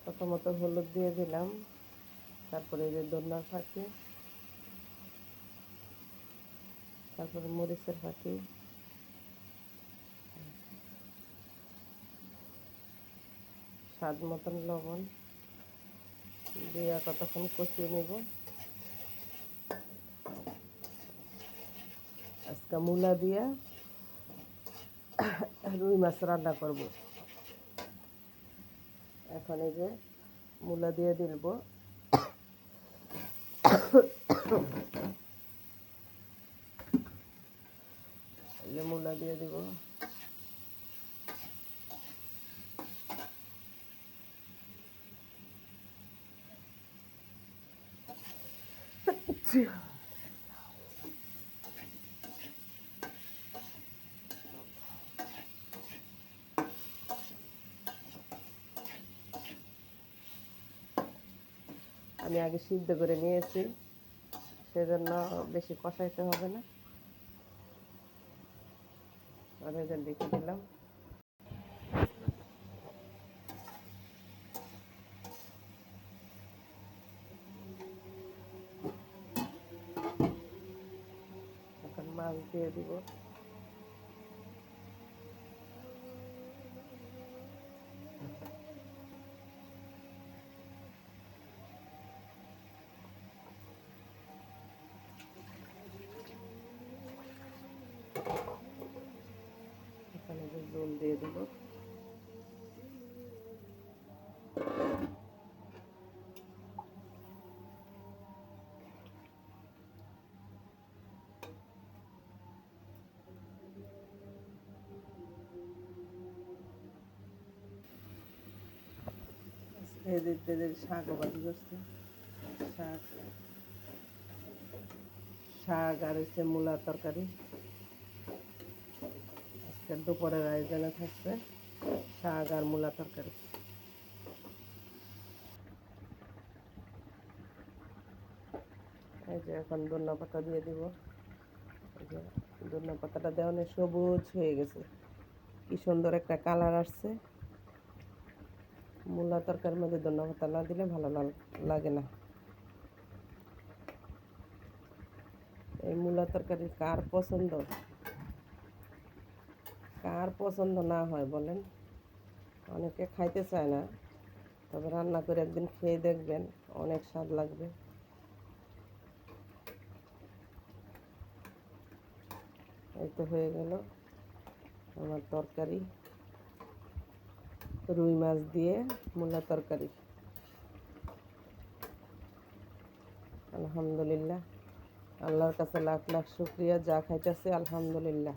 প্রথমত হলুদ দিয়ে দিলাম, তারপরে এই যে ধনিয়ার ফাঁকি, তারপরে মরিচের ফাঁকি, স্বাদ মতন লবণ দিয়ে কতক্ষণ কষিয়ে নেব। আজকে মূলা দিয়ে রুই মাছ রান্না করব। এখন এই যে মূলা দিয়ে দিব, এই যে মূলা দিয়ে দিব, আমি আগে সিদ্ধ করে নিয়েছি, সেজন্য বেশি কষাইতে হবে না। আর এই যে রেখে দিলাম। এখন মাছ দিয়ে দিব, এখানে যে জল দিয়ে দিব। এদিকে শাকও ভাজি করছে, শাক শাক আর হচ্ছে মূলার তরকারি। আজকের দুপুরের আয়োজনে থাকছে শাক আর মূলা তরকারি। এই যে এখন ধনিয়া পাতা দিয়ে দিব। এই যে ধনিয়া পাতাটা দেওয়া সবুজ হয়ে গেছে, কি সুন্দর একটা কালার আসছে। মূলা তরকারির মধ্যে ধনিয়া পাতা না দিলে ভালো লাগে না। এই মূলা তরকারি কার পছন্দ, কার পছন্দ না হয় বলেন? অনেকে খাইতে চায় না, তবে রান্না করে একদিন খেয়ে দেখবেন, অনেক স্বাদ লাগবে। এই তো হয়ে গেল আমার তরকারি, রুই মাছ দিয়ে মূলা তরকারি। আলহামদুলিল্লাহ, আল্লাহর কাছে লাখ লাখ শুকরিয়া, যা খাইতেছে আলহামদুলিল্লাহ।